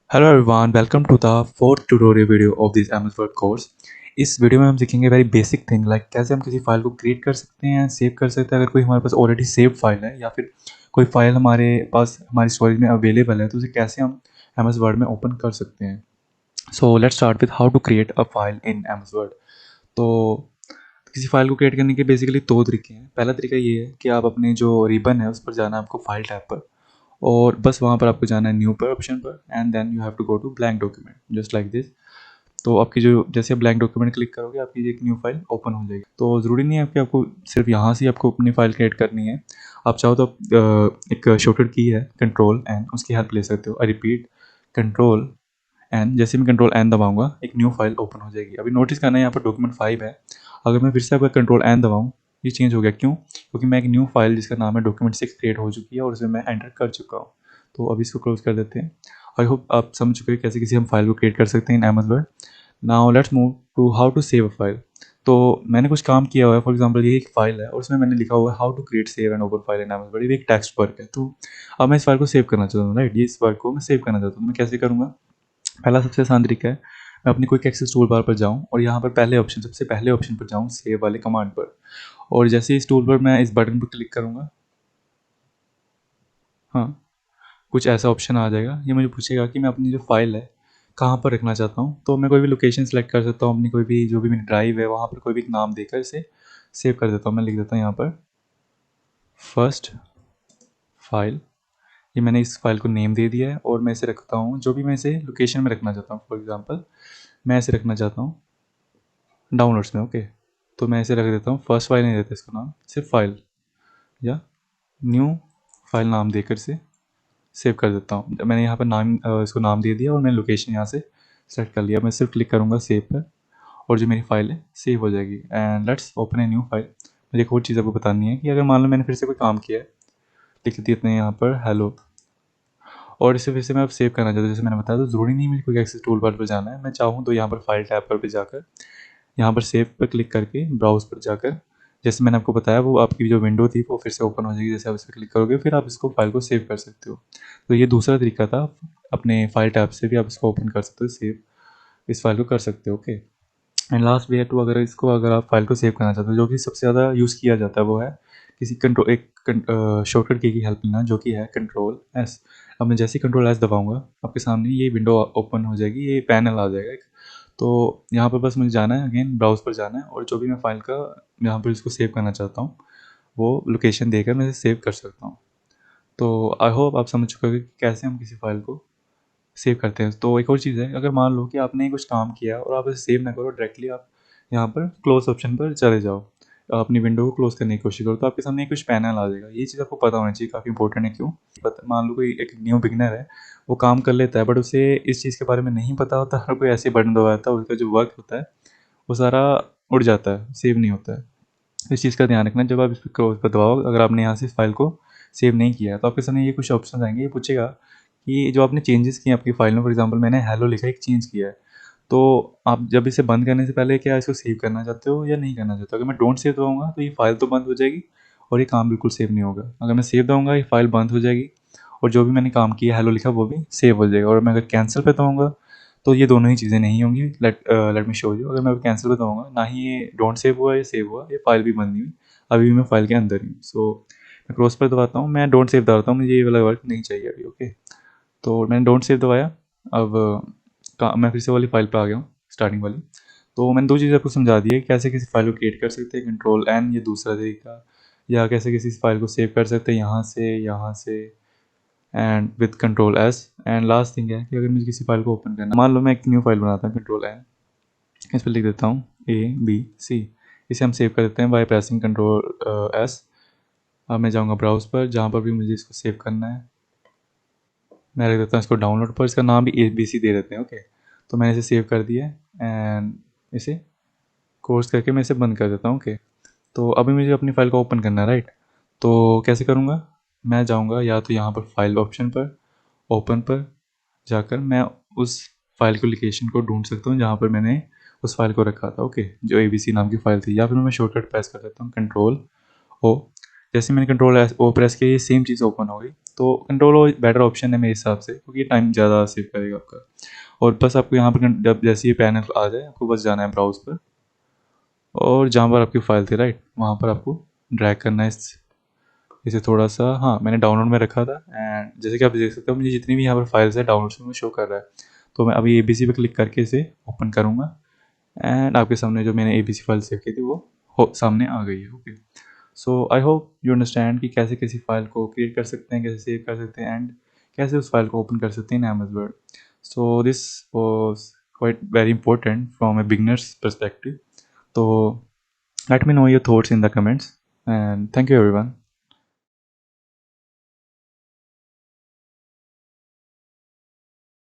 Hello everyone, welcome to the fourth tutorial video of this MS Word course. इस video में हम सीखेंगे very basic thing like कैसे हम किसी फाइल को क्रिएट कर सकते हैं, सेव कर सकते हैं। अगर कोई हमारे पास ऑलरेडी सेव फाइल है या फिर कोई फाइल हमारे पास हमारी स्टोरेज में अवेलेबल है तो उसे कैसे हम एमएस वर्ड में ओपन कर सकते हैं। So let's start with how to create a file in MS Word. तो किसी फाइल को क्रिएट करने के बेसिकली दो तरीके हैं। पहला तरीका ये है कि आप अपने जो रिबन है उस पर जाना है आपको फाइल टैब पर, और बस वहाँ पर आपको जाना है न्यू पर ऑप्शन पर, and then you have to go to blank document just like this. तो आपकी जो जैसे आप ब्लैंक डॉक्यूमेंट क्लिक करोगे आपकी एक न्यू फाइल ओपन हो जाएगी। तो ज़रूरी नहीं है कि आपको सिर्फ यहाँ से आपको अपनी फाइल क्रिएट करनी है। आप चाहो तो एक शॉर्टकट की है कंट्रोल एन, उसकी हेल्प ले सकते हो। I repeat, control N. जैसे मैं कंट्रोल एन दबाऊंगा एक न्यू फाइल ओपन हो जाएगी। अभी नोटिस करना है यहाँ पर डॉक्यूमेंट 5 है। अगर मैं फिर से आपका कंट्रोल एन दबाऊँ ये चेंज हो गया। क्यों? क्योंकि मैं एक न्यू फाइल जिसका नाम है डॉक्यूमेंट 6 क्रिएट हो चुकी है और उसमें मैं एंटर कर चुका हूँ। तो अभी इसको क्लोज कर देते हैं। आई होप आप समझ चुके हैं कैसे किसी हम फाइल को क्रिएट कर सकते हैं in MS Word. Now let's move to how to save a file. तो मैंने कुछ काम किया हुआ है। फॉर एग्जांपल ये एक फाइल है और उसमें मैंने लिखा हुआ है how to create save and open file in MS Word. ये एक टेक्स्ट वर्क है। तो अब मैं इस फाइल को सेव करना चाहता हूँ, राइट? ये इस वर्क को मैं सेव करना चाहता हूँ। तो मैं कैसे करूँगा? पहला सबसे आसान तरीका है, मैं अपनी क्विक एक्सेस टूल बार पर जाऊँ और यहाँ पर सबसे पहले ऑप्शन पर जाऊँ सेव वाले कमांड पर। और जैसे इस टूल पर मैं इस बटन पर क्लिक करूँगा, हाँ, कुछ ऐसा ऑप्शन आ जाएगा। ये मुझे पूछेगा कि मैं अपनी जो फाइल है कहाँ पर रखना चाहता हूँ। तो मैं कोई भी लोकेशन सेलेक्ट कर सकता हूँ, अपनी कोई भी जो भी मेरी ड्राइव है वहाँ पर कोई भी एक नाम देकर इसे सेव कर देता हूँ। मैं लिख देता हूँ यहाँ पर फर्स्ट फाइल। ये मैंने इस फाइल को नेम दे दिया है और मैं इसे रखता हूँ जो भी मैं इसे लोकेशन में रखना चाहता हूँ। फॉर एग्जांपल मैं इसे रखना चाहता हूँ डाउनलोड्स में, ओके। तो मैं इसे रख देता हूँ, फर्स्ट फाइल नहीं देता इसका नाम, सिर्फ फाइल या न्यू फाइल नाम देकर इसे सेव कर देता हूँ। मैंने यहाँ पर नाम इसको नाम दे दिया और मैंने लोकेशन यहाँ से सेलेक्ट कर लिया। मैं सिर्फ क्लिक करूँगा सेव पर और जो मेरी फाइल है सेव हो जाएगी। And let's open a new file. मुझे एक और चीज़ आपको बतानी है कि अगर मान लो मैंने फिर से कोई काम किया है, लिख देते हैं यहाँ पर हेलो, और इसे फिर से मैं अब सेव करना चाहता हूँ जैसे मैंने बताया। तो ज़रूरी नहीं मुझे कोई एक्सेस टूल बार पर जाना है। मैं चाहूँ तो यहाँ पर फाइल टैब पर भी जाकर यहाँ पर सेव पर क्लिक करके ब्राउज पर जाकर जैसे मैंने आपको बताया वो आपकी जो विंडो थी वो फिर से ओपन हो जाएगी। जैसे आप इस पर क्लिक करोगे फिर आप इसको फाइल को सेव कर सकते हो। तो ये दूसरा तरीका था, अपने फाइल टैब से भी आप इसको ओपन कर सकते हो, सेव इस फाइल को कर सकते हो, ओके। एंड लास्ट वे है टू, अगर आप फाइल को सेव करना चाहते हो, जो कि सबसे ज़्यादा यूज़ किया जाता है वो है किसी कंट्रोल एक शॉर्टकट की हेल्प लेना, जो कि है कंट्रोल एस। अब मैं जैसे ही कंट्रोल एस दबाऊंगा आपके सामने ये विंडो ओपन हो जाएगी, ये पैनल आ जाएगा एक। तो यहाँ पर बस मुझे जाना है, अगेन ब्राउज पर जाना है और जो भी मैं फाइल का यहाँ पर इसको सेव करना चाहता हूँ वो लोकेशन देकर मैं इसे सेव कर सकता हूँ। तो आई होप आप समझ चुके होंगे कि कैसे हम किसी फाइल को सेव करते हैं। तो एक और चीज़ है, अगर मान लो कि आपने कुछ काम किया और आप इसे सेव ना करो, डायरेक्टली आप यहाँ पर क्लोज ऑप्शन पर चले जाओ, अपनी विंडो को क्लोज करने की कोशिश करो, तो आपके सामने कुछ पैनल आ जाएगा। ये चीज़ आपको पता होना चाहिए, काफ़ी इंपॉर्टेंट है। क्यों पता? मान लो कोई एक न्यू बिगनर है, वो काम कर लेता है बट उसे इस चीज़ के बारे में नहीं पता होता और कोई ऐसे बटन दबाता है, उसका जो वर्क होता है वो सारा उड़ जाता है, सेव नहीं होता है। इस चीज़ का ध्यान रखना जब आप इस पर क्लोज पर दबाओ। अगर आपने यहाँ से इस फाइल को सेव नहीं किया है तो आपके सामने ये कुछ ऑप्शन आएंगे। ये पूछेगा कि जो आपने चेंजेस किए आपकी फाइल में, फॉर एग्जांपल मैंने हेलो लिखा एक चेंज किया है, तो आप जब इसे बंद करने से पहले क्या इसको सेव करना चाहते हो या नहीं करना चाहते हो? अगर मैं डोंट सेव दबाऊंगा तो ये फाइल तो बंद हो जाएगी और ये काम बिल्कुल सेव नहीं होगा। अगर मैं सेव दबाऊंगा ये फाइल बंद हो जाएगी और जो भी मैंने काम किया हेलो लिखा वो भी सेव हो जाएगा। और मैं अगर कैंसिल पे दबाऊंगा तो ये दोनों ही चीज़ें नहीं होंगी। Let me show you. अगर मैं कैंसिल पे दबाऊंगा ना ही ये डोंट सेव हुआ ये सेव हुआ, ये फाइल भी बंद नहीं हुई, अभी भी मैं फाइल के अंदर ही हूँ। सो मैं क्रॉस पर दबाता हूँ, मैं डोंट सेव दबाता हूँ, मुझे ये वाला वर्क नहीं चाहिए अभी, ओके। तो मैंने डोंट सेव दबाया। अब मैं फिर से वाली फाइल पे आ गया हूँ, स्टार्टिंग वाली। तो मैंने दो चीज़ें आपको समझा दी है, कैसे किसी फाइल को क्रिएट कर सकते हैं कंट्रोल एन, ये दूसरा तरीका, या कैसे किसी फाइल को सेव कर सकते हैं यहाँ से and with control S. And last thing है कि अगर मुझे किसी फाइल को ओपन करना, मान लो मैं एक न्यू फाइल बनाता हूँ कंट्रोल एन, इस पर लिख देता हूँ ABC। इसे हम सेव कर देते हैं बाय प्रेसिंग कंट्रोल एस। अब मैं जाऊँगा ब्राउज पर जहाँ पर भी मुझे इसको सेव करना है, मैं रख देता हूँ इसको डाउनलोड पर, इसका नाम भी ABC दे देते हैं, ओके। तो मैंने इसे सेव कर दिया है एंड इसे कोर्स करके मैं इसे बंद कर देता हूँ, ओके। तो अभी मुझे अपनी फ़ाइल को ओपन करना है, राइट? तो कैसे करूँगा? मैं जाऊँगा या तो यहाँ पर फाइल ऑप्शन पर, ओपन पर जाकर मैं उस फाइल को लोकेशन को ढूंढ सकता हूँ जहाँ पर मैंने उस फाइल को रखा था, ओके, जो ABC नाम की फ़ाइल थी। या फिर मैं शॉर्टकट प्रेस कर देता हूँ कंट्रोल O जैसे मैंने कंट्रोल ओ प्रेस किया, ये सेम चीज़ ओपन हो गई। तो कंट्रोल ओ बेटर ऑप्शन है मेरे हिसाब से, क्योंकि टाइम ज़्यादा सेव करेगा आपका। और बस आपको यहाँ पर जब जैसे ये पैनल आ जाए, आपको बस जाना है ब्राउज पर, और जहाँ पर आपकी फ़ाइल थी राइट, वहाँ पर आपको ड्रैग करना है इसे थोड़ा सा। हाँ, मैंने डाउनलोड में रखा था, एंड जैसे कि आप देख सकते हो मुझे जितनी भी यहाँ पर फाइल्स है डाउनलोड्स में शो कर रहा है। तो मैं अभी ABC पे क्लिक करके इसे ओपन करूँगा, एंड आपके सामने जो मैंने ABC फाइल सेव की थी वो सामने आ गई है। Okay, so I hope you understand कि कैसे किसी फाइल को क्रिएट कर सकते हैं, कैसे सेव कर सकते हैं, एंड कैसे उस फाइल को ओपन कर सकते हैं in M S Word. So this was quite very important from a beginners perspective. तो let me know your thoughts in the comments, and thank you everyone.